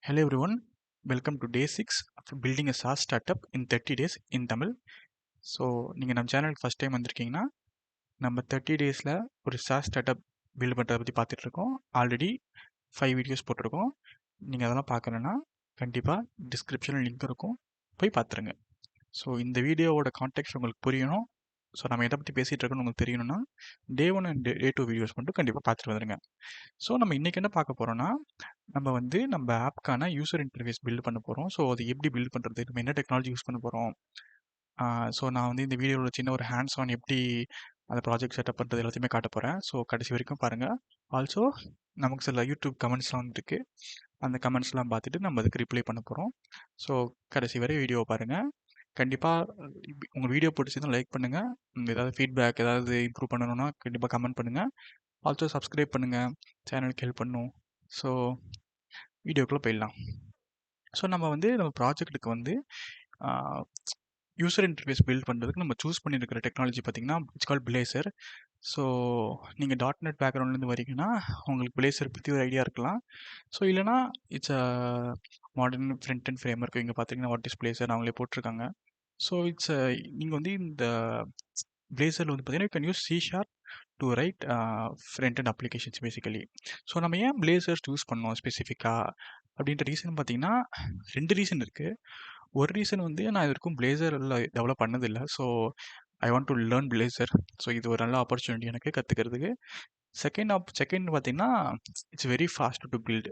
Hello everyone, welcome to day 6 of building a SaaS startup in 30 days in Tamil. So நீங்கள் நம்ம சேனலுக்கு first time வந்திருக்கீங்கன்னா நம்ம 30 டேஸில் ஒரு SaaS ஸ்டார்ட்அப் பில்ட் பண்ணுறதை பற்றி பார்த்துட்ருக்கோம். ஆல்ரெடி 5 வீடியோஸ் போட்டிருக்கோம். நீங்கள் அதெல்லாம் பார்க்கலன்னா கண்டிப்பாக டிஸ்கிரிப்ஷனில் லிங்க் இருக்கும், போய் பார்த்துருங்க. ஸோ இந்த வீடியோவோட கான்டெக்ட் உங்களுக்கு புரியணும், ஸோ நம்ம எதை பற்றி பேசிகிட்டு இருக்கோம்னு உங்களுக்கு தெரியணும்னா டே 1 அண்ட் டே 2 வீடியோஸ் மட்டும் கண்டிப்பாக பார்த்துட்டு வந்துடுங்க. ஸோ நம்ம இன்றைக்கி என்ன பார்க்க போகிறோன்னா, நம்ம ஆப்க்கான யூசர் இன்டர்ஃபேஸ் பில்ட் பண்ண போகிறோம். ஸோ அது எப்படி பில்ட் பண்ணுறது, நம்ம என்ன டெக்னாலஜி யூஸ் பண்ண போகிறோம். ஸோ நான் வந்து இந்த வீடியோவில் சின்ன ஒரு ஹேண்ட்ஸ் ஆன் எப்படி அந்த ப்ராஜெக்ட் செட்டப் பண்ணுறது எல்லாத்தையுமே காட்ட போகிறேன். ஸோ கடைசி வரைக்கும் பாருங்கள். ஆல்சோ நமக்கு சில யூடியூப் கமெண்ட்ஸ்லாம் வந்துருக்கு, அந்த கமெண்ட்ஸ்லாம் பார்த்துட்டு நம்ம அதுக்கு ரிப்ளை பண்ண போகிறோம். ஸோ கடைசி வரை வீடியோவை பாருங்கள். கண்டிப்பாக உங்கள் வீடியோ பிடிச்சதும் லைக் பண்ணுங்கள். ஏதாவது ஃபீட்பேக் ஏதாவது இம்ப்ரூவ் பண்ணணும்னா கண்டிப்பாக கமெண்ட் பண்ணுங்கள். ஆல்சோ சப்ஸ்கிரைப் பண்ணுங்கள், சேனலுக்கு ஹெல்ப் பண்ணும். ஸோ வீடியோக்குள்ளே போயிடலாம். ஸோ நம்ம ப்ராஜெக்ட்டுக்கு வந்து யூசர் இன்டர்ஃபேஸ் பில்ட் பண்ணுறதுக்கு நம்ம சூஸ் பண்ணியிருக்கிற டெக்னாலஜி பார்த்தீங்கன்னா இட்ஸ் கால்ட் பிளேசர். ஸோ நீங்கள் .NET பேக்ரவுண்ட்லேருந்து வரீங்கன்னா உங்களுக்கு பிளேசர் பற்றி ஒரு ஐடியா இருக்கலாம். ஸோ இல்லைனா it's a modern front and frame work. இங்கே பார்த்தீங்கன்னா வாட் இஸ் பிளேசர் அவங்களே போட்டிருக்காங்க. ஸோ நீங்கள் வந்து இந்த பிளேசரில் வந்து பார்த்தீங்கன்னா you can use C# to right front and applications basically. So நம்ம ஏன் பிளேசர்ஸ் யூஸ் பண்ணோம் ஸ்பெசிஃபிக்காக அப்படின்ற ரீசன் பார்த்தீங்கன்னா 2 ரீசன் இருக்குது. ஒரு ரீசன் வந்து நான் இது வரைக்கும் பிளேசரில் டெவலப் பண்ணதில்லை. So I want to learn Blazor. So இது ஒரு நல்ல ஆப்பர்ச்சுனிட்டி எனக்கு கற்றுக்கிறதுக்கு. செகண்ட் பார்த்தீங்கன்னா it's very fast to build.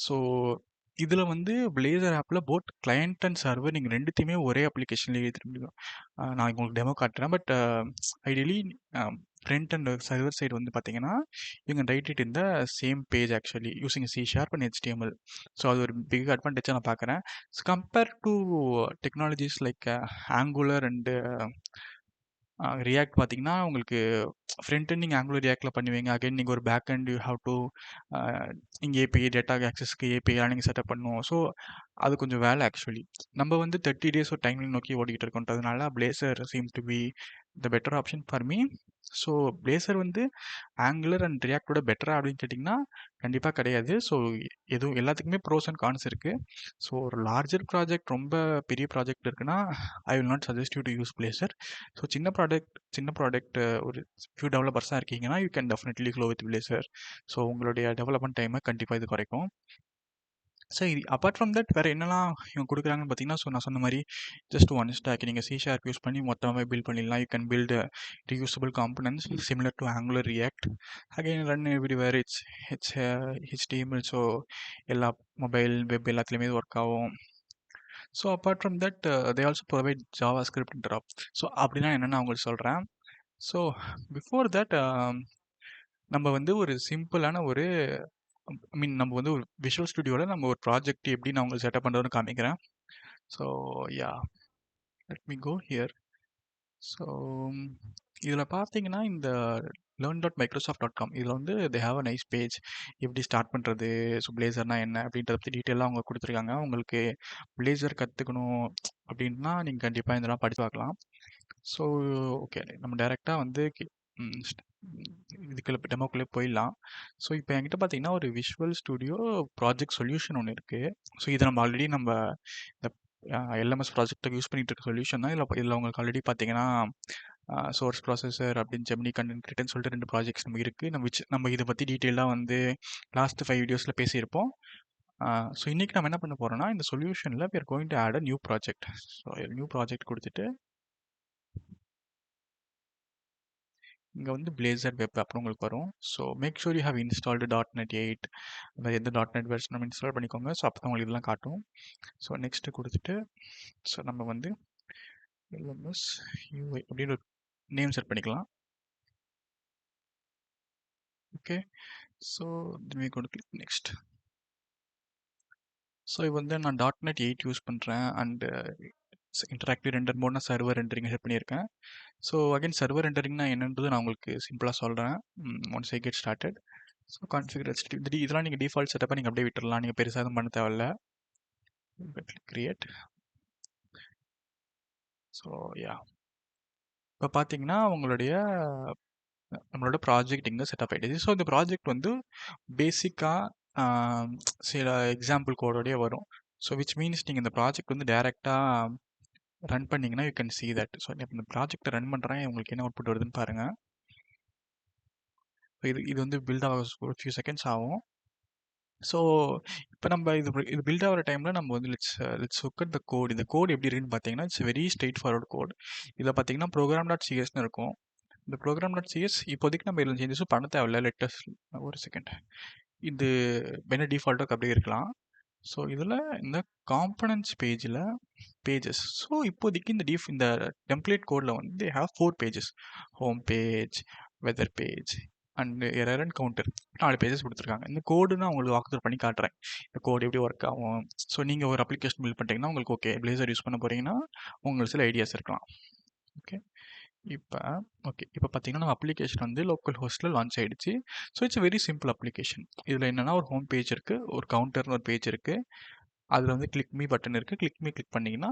So இதில் வந்து பிளேசர் ஆப்பில் போட் கிளையண்ட் அண்ட் சர்வர் நீங்கள் ரெண்டுத்தையுமே ஒரே அப்ளிகேஷன்லேயே எழுதிட முடியும். நான் உங்களுக்கு டெமோ காட்டுறேன். But ideally front and server side வந்து பார்த்தீங்கன்னா you can write it in the same page actually using C# and HTML. So அது ஒரு பிக் அட்வான்டேஜாக நான் பார்க்குறேன். So compare to technologies like Angular and React பார்த்தீங்கன்னா உங்களுக்கு ஃப்ரண்ட் எண்ட் நீங்கள் ஆங்குலர் ரியாக்டில் பண்ணுவீங்க. அகைன் நீங்கள் ஒரு back end you have to இங்கே ஏபிஐ டேட்டா ஆக்சஸ்க்கு ஏபிஐலாம் நீங்கள் செட்டப் பண்ணணும். ஸோ அது கொஞ்சம் வேலை ஆக்சுவலி. நம்ம வந்து 30 டேஸ் ஒரு டைம்லைன் நோக்கி ஓடிக்கிட்டு இருக்கோன்றதுனால Blazor seem to be the better option for me. So Blazor வந்து ஆங்குலர் அண்ட் ரியாக்டோட பெட்டரா அப்படின்னு கேட்டிங்கன்னா கண்டிப்பாக கிடையாது. ஸோ எதுவும் எல்லாத்துக்குமே ப்ரோஸ் அண்ட் கான்ஸ் இருக்குது. ஸோ ஒரு லார்ஜர் ப்ராஜெக்ட், ரொம்ப பெரிய ப்ராஜெக்ட் இருக்குன்னா I will not suggest you to use Blazor. So சின்ன ப்ராடக்ட் ஒரு ஃபியூ டெவலப்பர்ஸாக இருக்கீங்கன்னா you can definitely go with Blazor. So உங்களுடைய டெவலப்மெண்ட் டைமை கண்டிப்பாக இது குறைக்கும். ஸோ இது அப்பார்ட் ஃப்ரம் தட் வேறு என்னெல்லாம் இவங்க கொடுக்குறாங்கன்னு பார்த்தீங்கன்னா, ஸோ நான் சொன்ன மாதிரி ஜஸ்ட் ஒன் ஸ்டாக் நீங்கள் C# யூஸ் பண்ணி மொத்தமாக பில்ட் பண்ணிடலாம். You can build reusable components similar to Angular React. Again run everywhere. It's HTML. So எல்லா மொபைல் வெப் எல்லாத்துலேயுமே இது ஒர்க் ஆகும். So apart from that they also provide JavaScript interop. So அப்படின்னா என்னென்னு அவங்களுக்கு சொல்கிறேன். ஸோ பிஃபோர் தட் நம்ம வந்து ஒரு சிம்பிளான ஒரு நம்ம வந்து ஒரு விஷுவல் ஸ்டுடியோவில் நம்ம ஒரு ப்ராஜெக்ட் எப்படி நான் உங்களுக்கு செட்டப் பண்ணுறதுன்னு காமிக்கிறேன். So ya, let me go here. So இதில் பார்த்தீங்கன்னா இந்த learn.microsoft.com இதில் வந்து they have a nice page. எப்படி ஸ்டார்ட் பண்ணுறது, ஸோ பிளேசர்னா என்ன அப்படின்றத பற்றி டீட்டெயிலாக அவங்க கொடுத்துருக்காங்க. உங்களுக்கு பிளேசர் கற்றுக்கணும் அப்படின்னா நீங்கள் கண்டிப்பாக இதெல்லாம் படித்து பார்க்கலாம். ஸோ ஓகே, நம்ம டைரெக்டாக வந்து இதுக்குள்ள டெமோக்குள்ளே போயிடலாம். ஸோ இப்போ என்கிட்ட பார்த்தீங்கன்னா ஒரு விஷுவல் ஸ்டுடியோ ப்ராஜெக்ட் சொல்யூஷன் ஒன்று இருக்குது. ஸோ இதை நம்ம ஆல்ரெடி நம்ம இந்த LMS ப்ராஜெக்ட்டுக்கு யூஸ் பண்ணிட்டு இருக்க சொல்யூஷன் தான். இதில் உங்களுக்கு ஆல்ரெடி பார்த்தீங்கன்னா சோர்ஸ் ப்ராசஸர் அப்படின்னு ஜெமினி கண்டென்ட் கிரியேட்டர்னு சொல்லிட்டு 2 ப்ராஜெக்ட்ஸ் நம்ம இருக்குது. நம்ம இதை பற்றி டீட்டெயிலாக வந்து லாஸ்ட் 5 வீடியோஸில் பேசியிருப்போம். ஸோ இன்றைக்கி நம்ம என்ன பண்ண போகிறோம்னா இந்த சொல்யூஷனில் we are going to add a new project. So new project கொடுத்துட்டு இங்கே வந்து பிளேசர் வெப் அப்படின்னு உங்களுக்கு வரும். So make sure you have installed .NET 8 அந்த எந்த .NET வெர்ஷன் நம்ம இன்ஸ்டால் பண்ணிக்கோங்க. ஸோ அப்போ தான் உங்களுக்கு இதெல்லாம் காட்டும். ஸோ நெக்ஸ்ட்டு கொடுத்துட்டு ஸோ நம்ம வந்து LMS UI அப்படின்னு ஒரு நேம் செட் பண்ணிக்கலாம். Okay, so we go to click next. So இது வந்து நான் .NET 8 யூஸ் பண்ணுறேன் அண்டு இன்டராக்டிவ் ரெண்டர் மோட்னா சர்வர் ரெண்டரிங் செட் பண்ணியிருக்கேன். ஸோ அகைன் சர்வர் ரெண்டரிங்னா என்னன்றது நான் உங்களுக்கு சிம்பிளாக சொல்கிறேன் once I get started. So configure இதெல்லாம் நீங்கள் டிஃபால்ட் செட்டப்பாக நீங்கள் அப்படியே விட்டுடலாம், நீங்கள் பெருசாக எதுவும் பண்ண தேவையில்ல. கிரியேட். ஸோ யா, இப்போ பார்த்தீங்கன்னா நம்மளோட ப்ராஜெக்ட் இங்கே செட்டப் ஆகிடுச்சு. ஸோ இந்த ப்ராஜெக்ட் வந்து பேசிக்காக சில எக்ஸாம்பிள் கோடோடயே வரும். ஸோ விச் மீன்ஸ் நீங்கள் இந்த ப்ராஜெக்ட் வந்து டைரெக்டாக ரன் பண்ணிங்கன்னா you can see that. So இந்த ப்ராஜெக்ட்டை ரன் பண்ணுறேன் உங்களுக்கு என்ன அவுட்புட் வருதுன்னு பாருங்கள். இது வந்து பில்ட் ஆக ஒரு ஃபியூ செகண்ட்ஸ் ஆகும். ஸோ இப்போ நம்ம இது பில்ட் ஆகிற டைமில் நம்ம வந்து let's look at the code. இந்த கோட் எப்படி இருக்குன்னு பார்த்தீங்கன்னா it's very straightforward code. இதில் பார்த்தீங்கன்னா program.csன்னு இருக்கும். இந்த program.cs இப்போதைக்கு நம்ம இதில் சேஞ்சஸும் பண்ண தேவையில்ல. லெட்டஸ் ஒரு செகண்ட். இது என்ன டிஃபால்ட்டாக அப்படியே இருக்கலாம். ஸோ இதில் இந்த காம்பனன்ட்ஸ் பேஜஸ். ஸோ இப்போதைக்கு இந்த டெம்ப்ளேட் கோடில் வந்து they have 4 pages. Home page, weather page and error and counter 4 pages கொடுத்துருக்காங்க. இந்த கோடு நான் உங்களுக்கு வாக் த்ரூ பண்ணி காட்டுறேன். இந்த கோடு எப்படி ஒர்க் ஆகும். ஸோ நீங்கள் ஒரு அப்ளிகேஷன் பில்ட் பண்ணிட்டீங்கன்னா உங்களுக்கு ஓகே பிளேசர் யூஸ் பண்ண போகிறீங்கன்னா உங்களுக்கு சில ஐடியாஸ் இருக்கலாம். ஓகே இப்போ பார்த்தீங்கன்னா நம்ம அப்ளிகேஷன் வந்து லோக்கல் ஹோஸ்ட்டில் லான்ச் ஆகிடுச்சு. So it's very simple application. இதில் என்னென்னா ஒரு ஹோம் பேஜ் இருக்குது, ஒரு கவுண்டர்னு ஒரு பேஜ் இருக்குது. அதில் வந்து கிளிக் மீ பட்டன் இருக்குது. கிளிக் பண்ணிங்கன்னா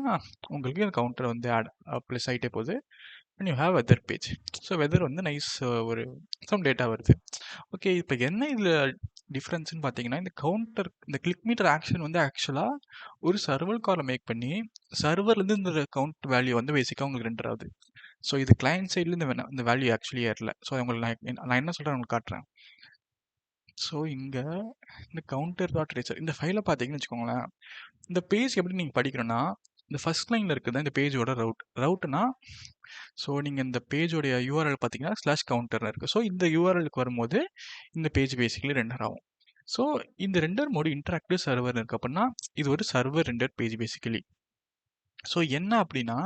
உங்களுக்கு அந்த கவுண்டர் வந்து ப்ளஸ் ஆகிட்டே போகுது. And you have weather page. So weather வந்து நைஸ் ஒரு சம் டேட்டா வருது. ஓகே இப்போ என்ன இதில் டிஃப்ரென்ஸ்னு பார்த்தீங்கன்னா இந்த கிளிக் மீட்டர் ஆக்ஷன் வந்து ஆக்சுவலாக ஒரு சர்வர் காலை மேக் பண்ணி சர்வர்லேருந்து இந்த கவுண்ட் வேல்யூ வந்து பேசிக்காக உங்களுக்கு ரெண்டர் ஆகுது. ஸோ இது கிளையண்ட் சைட்லேருந்து இந்த வேல்யூ ஆக்சுவலி ஏறல. ஸோ உங்களுக்கு நான் என்ன சொல்கிறேன் உங்களுக்கு காட்டுறேன். ஸோ இங்கே இந்த கவுண்டர் டாட் ரேசர் இந்த ஃபைலை பார்த்தீங்கன்னு வச்சுக்கோங்களேன். இந்த பேஜ் எப்படி நீங்கள் படிக்கணும்னா இந்த ஃபர்ஸ்ட் லைனில் இருக்குது இந்த பேஜோட ரவுட்னா ஸோ நீங்கள் இந்த பேஜோடைய யூஆர்எல் பார்த்தீங்கன்னா /counterல இருக்குது. ஸோ இந்த யூஆர்எலுக்கு வரும்போது இந்த பேஜ் பேசிக்கலி ரெண்டர் ஆகும். ஸோ இந்த ரெண்டர் மோடு இன்டராக்டிவ் சர்வர் இருக்குது அப்படின்னா இது ஒரு server render page basically. So என்ன அப்படின்னா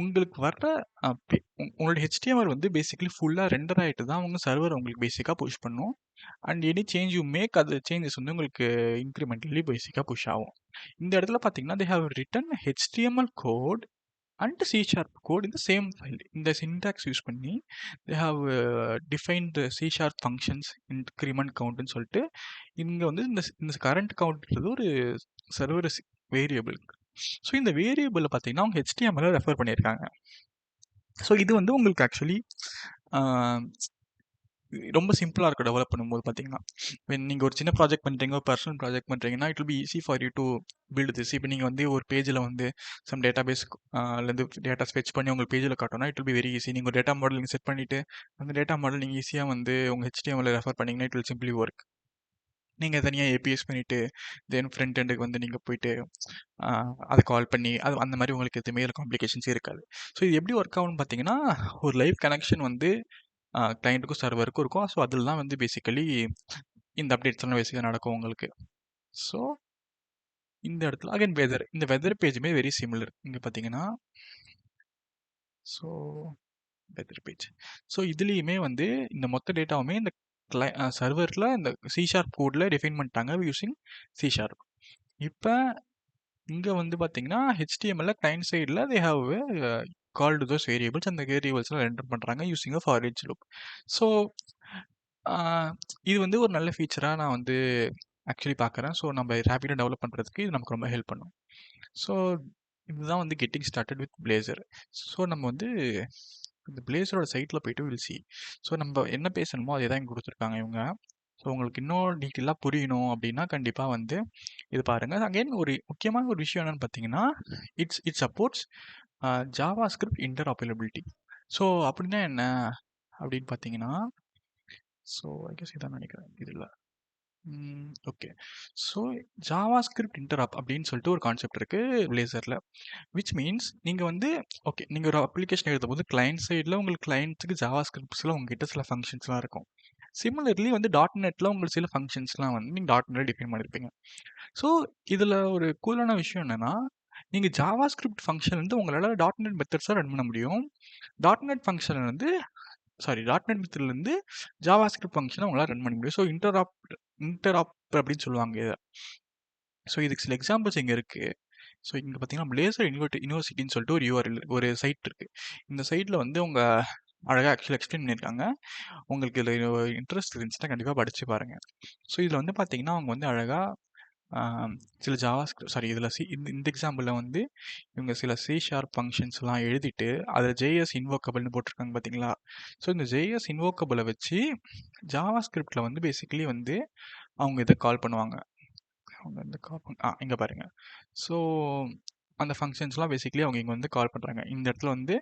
உங்களுக்கு வர்ற உங்களோட HTML வந்து பேசிக்கலி ஃபுல்லாக ரெண்டர் ஆகிட்டு தான் உங்கள் சர்வர் உங்களுக்கு பேசிக்காக புஷ் பண்ணும். And any change you make அது சேஞ்சஸ் வந்து உங்களுக்கு இன்க்ரிமெண்டலி பேசிக்காக புஷ் ஆகும். இந்த இடத்துல பார்த்தீங்கன்னா they have written HTML code and C# code in the same file. இந்த சின்டாக்ஸ் யூஸ் பண்ணி they have defined C# functions increment countன்னு சொல்லிட்டு இங்கே வந்து இந்த கரண்ட் கவுண்ட்ன்றது ஒரு சர்வர் வேரியபிள். ஸோ இந்த வேரியபிளில் பார்த்தீங்கன்னா அவங்க HTML ரெஃபர் பண்ணியிருக்காங்க. ஸோ இது வந்து உங்களுக்கு ஆக்சுவலி ரொம்ப சிம்பிளாக இருக்கும் டெவலப் பண்ணும்போது பார்த்தீங்கன்னா. நீங்கள் ஒரு சின்ன ப்ராஜெக்ட் பண்ணுறீங்க, ஒரு பர்சனல் ப்ராஜெக்ட் பண்ணுறீங்கன்னா it will be easy for you to build this. இப்போ நீங்கள் வந்து ஒரு பேஜில் வந்து சம் டேட்டாபேஸ்லேருந்து டேட்டா ஃபெச் பண்ணி உங்கள் பேஜில் காட்டணும்னா it will be very easy. நீங்கள் ஒரு டேட்டா மாடல் நீங்கள் செட் பண்ணிவிட்டு அந்த டேட்டா மாடல் நீங்கள் ஈஸியாக வந்து உங்கள் HTML ரெஃபர் பண்ணிங்கன்னா இட் வில் சிம்பிளி ஒர்க். நீங்கள் தனியாக ஏபிஎஸ் பண்ணிவிட்டு தென் ஃப்ரண்ட் எண்டுக்கு வந்து நீங்கள் போயிட்டு அதை கால் பண்ணி அந்த மாதிரி உங்களுக்கு எதுவுமே காம்ப்ளிகேஷன்ஸே இருக்காது. ஸோ இது எப்படி ஒர்க் ஆகும்னு பார்த்தீங்கன்னா ஒரு லைவ் கனெக்ஷன் வந்து கிளைண்ட்டுக்கும் சர்வருக்கும் இருக்கும். ஸோ அதில் தான் வந்து பேசிக்கலி இந்த அப்டேட்ஸ் எல்லாம் பேசிக்காக நடக்கும் உங்களுக்கு. ஸோ இந்த இடத்துல அகைன் இந்த வெதர் பேஜுமே வெரி சிமிலர். இங்கே பார்த்தீங்கன்னா ஸோ வெதர் பேஜ். ஸோ இதுலேயுமே வந்து இந்த மொத்த டேட்டாவுமே இந்த சர்வரில் இந்த C# கோடில் டிஃபைன் பண்ணிட்டாங்க யூஸிங் C#. இப்போ இங்கே வந்து பார்த்தீங்கன்னா HTML கிளைண்ட் சைடில் they have called those variables. அந்த வேரியபிள்ஸ்லாம் என்டர் பண்ணுறாங்க using for each loop. So இது வந்து ஒரு நல்ல ஃபீச்சராக நான் வந்து ஆக்சுவலி பார்க்குறேன். ஸோ நம்ம ரேப்பிடாக டெவலப் பண்ணுறதுக்கு இது நமக்கு ரொம்ப ஹெல்ப் பண்ணும். ஸோ இதுதான் வந்து getting started with Blazor. So நம்ம வந்து இந்த பிளேசரோட சைட்டில் போய்ட்டு வில் சி. ஸோ நம்ம என்ன பேசணுமோ அதே தான் இங்கே கொடுத்துருக்காங்க இவங்க. ஸோ உங்களுக்கு இன்னும் டீட்டெயிலாக புரியணும் அப்படின்னா கண்டிப்பாக வந்து இது பாருங்கள். அகைன் ஒரு முக்கியமான ஒரு விஷயம் என்னென்னு பார்த்தீங்கன்னா it supports JavaScript interoperability. So அப்படின்னா என்ன அப்படின்னு பார்த்தீங்கன்னா ஸோ ஐ கெஸ் இதான் நினைக்கிறேன் இதில். ஓகே ஸோ JavaScript இன்டராப் அப்படின்னு சொல்லிட்டு ஒரு கான்செப்ட் இருக்குது பிளேசரில். விச் மீன்ஸ் நீங்கள் வந்து ஓகே நீங்கள் ஒரு அப்ளிகேஷன் எழுதும்போது கிளைண்ட் சைடில் உங்களுக்கு கிளைண்ட்ஸுக்கு JavaScriptஸில் உங்ககிட்ட சில ஃபங்க்ஷன்ஸ்லாம் இருக்கும். சிமிலர்லி வந்து .NETல உங்களுக்கு சில ஃபங்க்ஷன்ஸ்லாம் வந்து நீங்கள் .NET டிஃபைன் பண்ணியிருப்பீங்க. ஸோ இதில் ஒரு கூலான விஷயம் என்னென்னா நீங்கள் JavaScript ஃபங்க்ஷன் வந்து உங்களால் .NET மெத்தட்ஸாக ரன் பண்ண முடியும். .NET ஃபங்க்ஷன் வந்து .NET மெத்தட்லேருந்து JavaScript ஃபங்க்ஷனை உங்களால் ரன் பண்ண முடியும். ஸோ இன்டராப் அப்படின்னு சொல்லுவாங்க இதை. ஸோ இதுக்கு சில எக்ஸாம்பிள்ஸ் இங்கே இருக்குது. ஸோ இங்கே பார்த்தீங்கன்னா பிளேசர் யூனிவர்சிட்டின்னு சொல்லிட்டு ஒரு URL ஒரு சைட் இருக்குது. இந்த சைட்டில் வந்து உங்கள் அழகாக ஆக்சுவலாக எக்ஸ்பிளைன் பண்ணியிருக்காங்க. உங்களுக்கு இதில் இன்ட்ரெஸ்ட் இருந்துச்சுன்னா கண்டிப்பாக படித்து பாருங்கள். ஸோ இதில் வந்து பார்த்தீங்கன்னா அவங்க வந்து அழகாக சில இதில் இந்த எக்ஸாம்பிளில் வந்து இவங்க சில C# ஃபங்க்ஷன்ஸ்லாம் எழுதிட்டு அதில் JS இன்வோக்கபிள்னு போட்டிருக்காங்க பார்த்தீங்களா. ஸோ இந்த JS இன்வோக்கபிளை வச்சு JavaScriptல வந்து பேசிக்கலி வந்து அவங்க இதை கால் பண்ணுவாங்க. அவங்க வந்து கால் இங்கே பாருங்க. ஸோ அந்த ஃபங்க்ஷன்ஸ்லாம் பேசிக்கலி அவங்க இங்கே வந்து கால் பண்ணுறாங்க. இந்த இடத்துல வந்து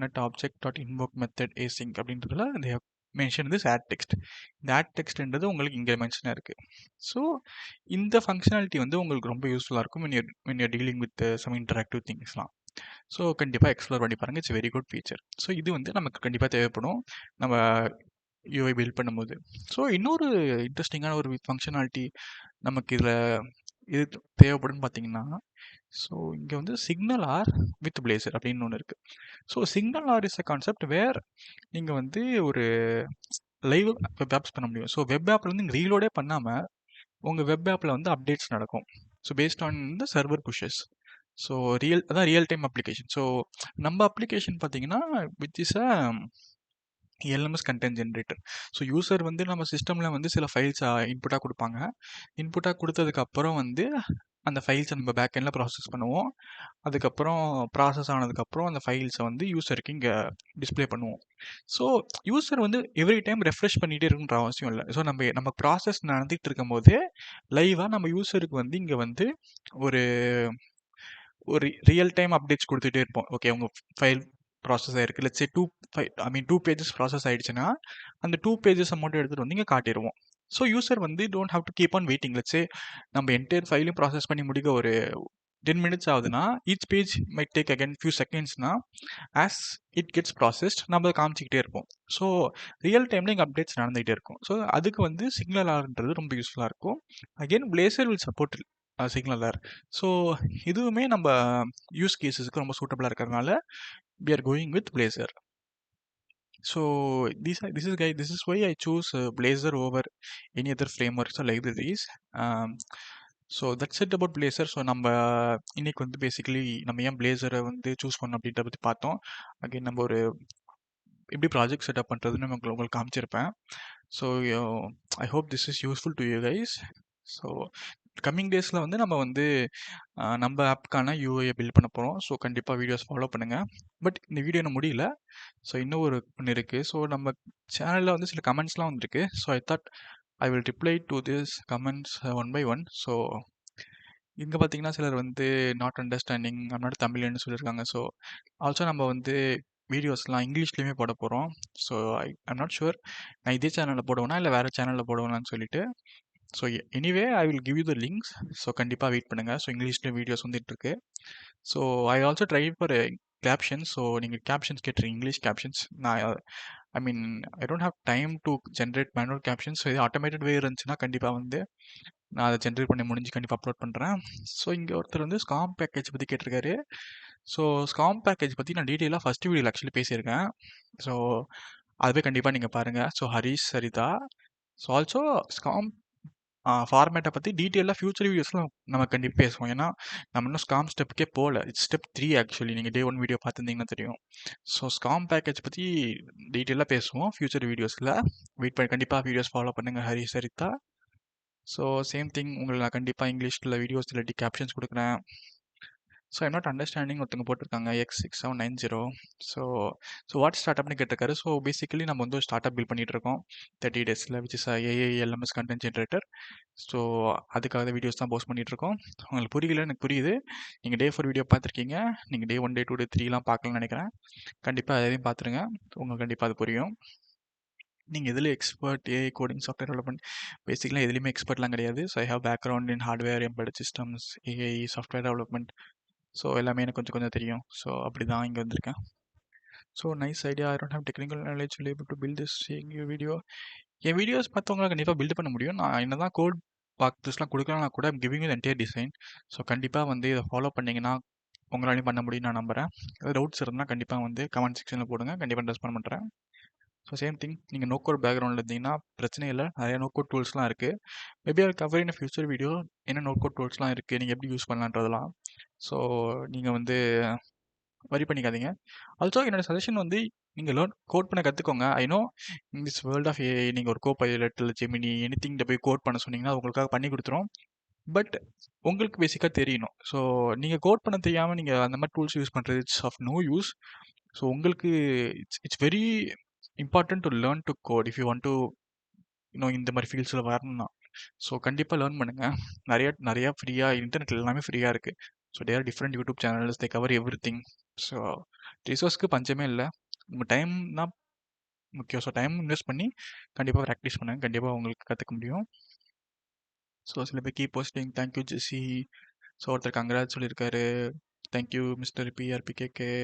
.NET object dot invoke method async அப்படின்றதுல இந்த மென்ஷன் திஸ் ஆட் டெக்ஸ்ட். இந்த ஆட் டெக்ஸ்ட்ன்றது உங்களுக்கு இங்கே மென்ஷனாக இருக்குது. ஸோ இந்த ஃபங்க்ஷனாலிட்டி வந்து உங்களுக்கு ரொம்ப யூஸ்ஃபுல்லாக இருக்கும் when you're dealing with some interactive thingsலாம். ஸோ கண்டிப்பாக எக்ஸ்ப்ளோர் பண்ணி பாருங்கள். It's very good feature. So இது வந்து நமக்கு கண்டிப்பாக தேவைப்படும் நம்ம யூஐ பில்ட் பண்ணும்போது. ஸோ இன்னொரு இன்ட்ரெஸ்டிங்கான ஒரு ஃபங்க்ஷனாலிட்டி நமக்கு இதில் இது தேவைப்படும்னு பார்த்தீங்கன்னா, ஸோ இங்கே வந்து சிக்னல் ஆர் வித் பிளேசர் அப்படின்னு ஒன்று இருக்குது. So SignalR is a concept where நீங்கள் வந்து ஒரு லைவ் வெப் ஆப்ஸ் பண்ண முடியும். ஸோ வெப் ஆப்பில் வந்து நீங்கள் ரீலோடே பண்ணாமல் உங்கள் வெப் ஆப்பில் வந்து அப்டேட்ஸ் நடக்கும். So based on the server புஷஸ். So அதான் ரியல் டைம் அப்ளிகேஷன். ஸோ நம்ம அப்ளிகேஷன் பார்த்தீங்கன்னா which is a LMS content generator. So user வந்து நம்ம சிஸ்டமில் வந்து சில ஃபைல்ஸ் இன்புட்டாக கொடுப்பாங்க. இன்புட்டாக கொடுத்ததுக்கப்புறம் வந்து அந்த ஃபைல்ஸை நம்ம பேக்கெண்டில் ப்ராசஸ் பண்ணுவோம். அதுக்கப்புறம் ப்ராசஸ் ஆனதுக்கப்புறம் அந்த ஃபைல்ஸை வந்து யூசருக்கு இங்கே டிஸ்பிளே பண்ணுவோம். ஸோ யூசர் வந்து எவ்ரி டைம் ரெஃப்ரெஷ் பண்ணிகிட்டே இருக்குன்ற அவசியம் இல்லை. ஸோ நம்ம ப்ராசஸ் நடந்துகிட்டு இருக்கும் போது லைவாக நம்ம யூசருக்கு வந்து இங்கே வந்து ஒரு ஒரு ரியல் டைம் அப்டேட்ஸ் கொடுத்துட்டே இருப்போம். ஓகே உங்கள் ஃபைல் ப்ராசஸ் ஆயிருக்கு. லெட்ஸ் சே 2 பேஜஸ் ப்ராசஸ் ஆயிடுச்சுன்னா அந்த 2 பேஜஸை மட்டும் எடுத்துகிட்டு வந்து இங்கே காட்டிடுவோம். ஸோ யூசர் வந்து don't have to keep on waiting. Let's say நம்ம என்டையர் ஃபைலையும் ப்ராசஸ் பண்ணி முடிக்க ஒரு 10 மினிட்ஸ் ஆகுதுன்னா each page might take again few செகண்ட்ஸ்னா ஆஸ் இட் கெட்ஸ் ப்ராசஸ்ட் நம்ம அதை காமிச்சிக்கிட்டே இருப்போம். ஸோ ரியல் டைமில் இங்கே அப்டேட்ஸ் நடந்துகிட்டே இருக்கும். ஸோ அதுக்கு வந்து சிக்னல் ஆர்ன்றது ரொம்ப யூஸ்ஃபுல்லாக இருக்கும். Again Blazor will support SignalR. So இதுவுமே நம்ம யூஸ் கேசஸ்க்கு ரொம்ப சூட்டபிளாக இருக்கிறதுனால we are going with Blazor. So this is why I choose Blazor over any other frameworks or libraries. So that's it about Blazor. So நம்ம இன்னைக்கு வந்து basically நம்ம ஏன் Blazor வந்து சூஸ் பண்ணோம் அப்படின்றத பற்றி பார்த்தோம். அகைன் நம்ம ஒரு எப்படி ப்ராஜெக்ட் செட்டப் பண்ணுறதுன்னு உங்களுக்கு காமிச்சிருப்பேன். So I hope this is useful to you guys. So coming டேஸில் வந்து நம்ம வந்து நம்ம ஆப்புக்கான யூஐயை பில்ட் பண்ண போகிறோம். ஸோ கண்டிப்பாக வீடியோஸ் ஃபாலோ பண்ணுங்கள். பட் இந்த வீடியோ இன்னும் முடியல. ஸோ இன்னும் ஒரு ஒன்று இருக்குது. ஸோ நம்ம சேனலில் வந்து சில கமெண்ட்ஸ்லாம் வந்துருக்கு. So I thought I will reply to this comments one by one. So இங்கே பார்த்தீங்கன்னா சிலர் வந்து நாட் அண்டர்ஸ்டாண்டிங் நம்மளோட தமிழ்னு சொல்லியிருக்காங்க. ஸோ ஆல்சோ நம்ம வந்து வீடியோஸ்லாம் இங்கிலீஷ்லேயுமே போட போகிறோம். ஸோ ஐம் நாட் ஷுர் நான் இதே சேனலில் போடுவேனா இல்லை வேறு சேனலில் போடுவேனான்னு சொல்லிட்டு. So anyway I will give you the links. So கண்டிப்பாக வெயிட் பண்ணுங்கள். ஸோ இங்கிலீஷ்லேயும் வீடியோஸ் வந்துட்டுருக்கு. So I also try for captions. So நீங்கள் கேப்ஷன்ஸ் கேட்டுருங்க, இங்கிலீஷ் கேப்ஷன்ஸ். நான் I mean I don't have time to generate manual captions. So இது automated way இருந்துச்சுன்னா கண்டிப்பாக வந்து நான் அதை ஜென்ரேட் பண்ணி முடிஞ்சு கண்டிப்பாக அப்லோட் பண்ணுறேன். ஸோ இங்கே ஒருத்தர் வந்து ஸ்காம் பேக்கேஜ் பற்றி கேட்டிருக்காரு. ஸோ ஸ்காம் பேக்கேஜ் பற்றி நான் டீட்டெயிலாக ஃபஸ்ட் வீடியோவில் ஆக்சுவலி பேசியிருக்கேன். ஸோ அதுவே கண்டிப்பாக நீங்கள் பாருங்கள். ஸோ ஹரிஷ் சரிதா. ஸோ ஆல்சோ ஸ்காம் ஃபார்மேட்டை பற்றி டீட்டெயிலாக ஃபியூச்சர் வீடியோஸில் நம்ம கண்டிப்பாக பேசுவோம். ஏன்னா நம்ம இன்னும் ஸ்காம் ஸ்டெப்புக்கே போகல. It's step 3 actually. நீங்கள் டே 1 வீடியோ பார்த்துருந்தீங்கன்னா தெரியும். ஸோ ஸ்காம் பேக்கேஜ் பற்றி டீட்டெயிலாக பேசுவோம் ஃபியூச்சர் வீடியோஸில். வெயிட் பண்ணி கண்டிப்பாக வீடியோஸ் ஃபாலோ பண்ணுங்கள் ஹரி சரிதா. ஸோ சேம் திங் உங்களை நான் கண்டிப்பாக இங்கிலீஷில் வீடியோஸ் இல்லாட்டி கேப்ஷன்ஸ் கொடுக்குறேன். ஸோ ஐம் நாட் அண்டர்ஸ்டாண்டிங் ஒருத்தங்க போட்டிருக்காங்க X6790. ஸோ வாட் ஸ்டார்ட் அப்னு கேட்டிருக்காரு. ஸோ பேசிக்கலி நம்ம வந்து ஒரு ஸ்டார்ட் அப் பில்ட் பண்ணிட்டு இருக்கோம் 30 டேஸில் which is AI LMS content generator. So அதுக்காக வீடியோஸ் தான் போஸ்ட் பண்ணிட்டு இருக்கோம். உங்களுக்கு புரியல எனக்கு புரியுது. நீங்கள் டே 4 வீடியோ பார்த்துருக்கீங்க. நீங்கள் டே 1 டே 2 டே 3லாம் பார்க்கலாம்னு நினைக்கிறேன். கண்டிப்பாக அதையும் பார்த்துருங்க. உங்களுக்கு கண்டிப்பாக அது புரியும். நீங்கள் எதில் expert AI coding software development பேசிக்கலாக எதுலேயுமே எக்ஸ்பர்ட்லாம் கிடையாது. So I have background in hardware embedded systems AI software development. So எல்லாமே எனக்கு கொஞ்சம் கொஞ்சம் தெரியும். ஸோ அப்படி தான் இங்கே வந்திருக்கேன். So nice idea. I don't have technical knowledge able to build this video. என் வீடியோஸ் பார்த்தவங்களால கண்டிப்பாக பில்ட் பண்ண முடியும். நான் என்ன தான் கோட் பாக்ஸஸ்லாம் கொடுக்கலனா கூட I'm giving you entire design. So கண்டிப்பாக வந்து இதை ஃபாலோ பண்ணிங்கன்னா உங்களாலையும் பண்ண முடியும் நான் நம்புகிறேன். ஏதாவது டவுட்ஸ் இருந்தால் கண்டிப்பாக வந்து கமெண்ட் செக்ஷனில் போடுங்க. கண்டிப்பாக ரெஸ்பாண்ட் பண்ணுறேன். ஸோ சேம் திங் நீங்கள் நோ கோட் பேக்ரவுண்டில் இருந்தீங்கன்னா பிரச்சனை இல்லை. நிறைய நோ கோட் டூல்ஸ்லாம் இருக்குது. மேபி அது கவர் இன் ஃபியூச்சர் வீடியோ என்ன நோ கோட் டூல்ஸ்லாம் இருக்குது, நீங்கள் எப்படி யூஸ் பண்ணலான்றதெல்லாம். ஸோ நீங்கள் வந்து வரி பண்ணிக்காதீங்க. ஆல்சோ என்னோட சஜஷன் வந்து நீங்கள் கோட் பண்ண கற்றுக்கோங்க. I know in this world of AI நீங்கள் ஒரு கோபைலட் இல்லை ஜெமினி எனிதிங் போய் கோட் பண்ண சொன்னீங்கன்னா உங்களுக்காக பண்ணி கொடுத்துரும். பட் உங்களுக்கு பேசிக்காக தெரியணும். ஸோ நீங்கள் கோட் பண்ண தெரியாமல் நீங்கள் அந்த மாதிரி டூல்ஸ் யூஸ் பண்ணுறது it's of no use. So உங்களுக்கு it's very important to learn to code if you want to இந்த மாதிரி ஃபீல்ட்ஸில் வரணும்னா. ஸோ கண்டிப்பாக லேர்ன் பண்ணுங்க. நிறைய நிறையா ஃப்ரீயாக இன்டர்நெட் எல்லாமே ஃப்ரீயாக இருக்குது. ஸோ தேர் டிஃப்ரெண்ட் யூடியூப் சேனல்ஸ், தே கவர் எவ்ரிதிங். ஸோ ரிசோர்ஸ்க்கு பஞ்சமே இல்ல. உங்க டைம் தான் முக்கியம். ஸோ டைம் இன்வெஸ்ட் பண்ணி கண்டிப்பாக ப்ராக்டிஸ் பண்ணுங்க. கண்டிப்பாக உங்களுக்கு கற்றுக்க முடியும். ஸோ சில பேர் keep posting, thank you Jessy. So ஒருத்தர் கங்க்ராட் சொல்லியிருக்காரு. Thank you mister PRPKK.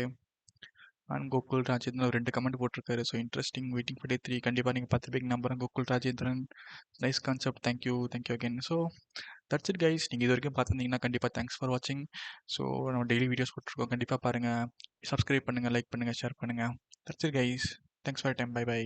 And Gokul Rajendran ஒரு 2 கமெண்ட் போட்டிருக்காரு. So interesting, waiting for day 3. கண்டிப்பாக நீங்கள் பார்த்துப்பீங்க நம்புறேன். Gokul Rajendran, nice concept, thank you thank you again. So that's it guys. நீங்கள் இது வரைக்கும் பார்த்துருந்தீங்கன்னா கண்டிப்பாக தேங்க்ஸ் ஃபார் வாட்சிங். ஸோ நம்ம டெய்லி வீடியோஸ் போட்டிருக்கோம், கண்டிப்பாக பாருங்கள். சப்ஸ்கிரைப் பண்ணுங்கள், லைக் பண்ணுங்கள், ஷேர் பண்ணுங்கள். That's it guys. Thanks for time. By by.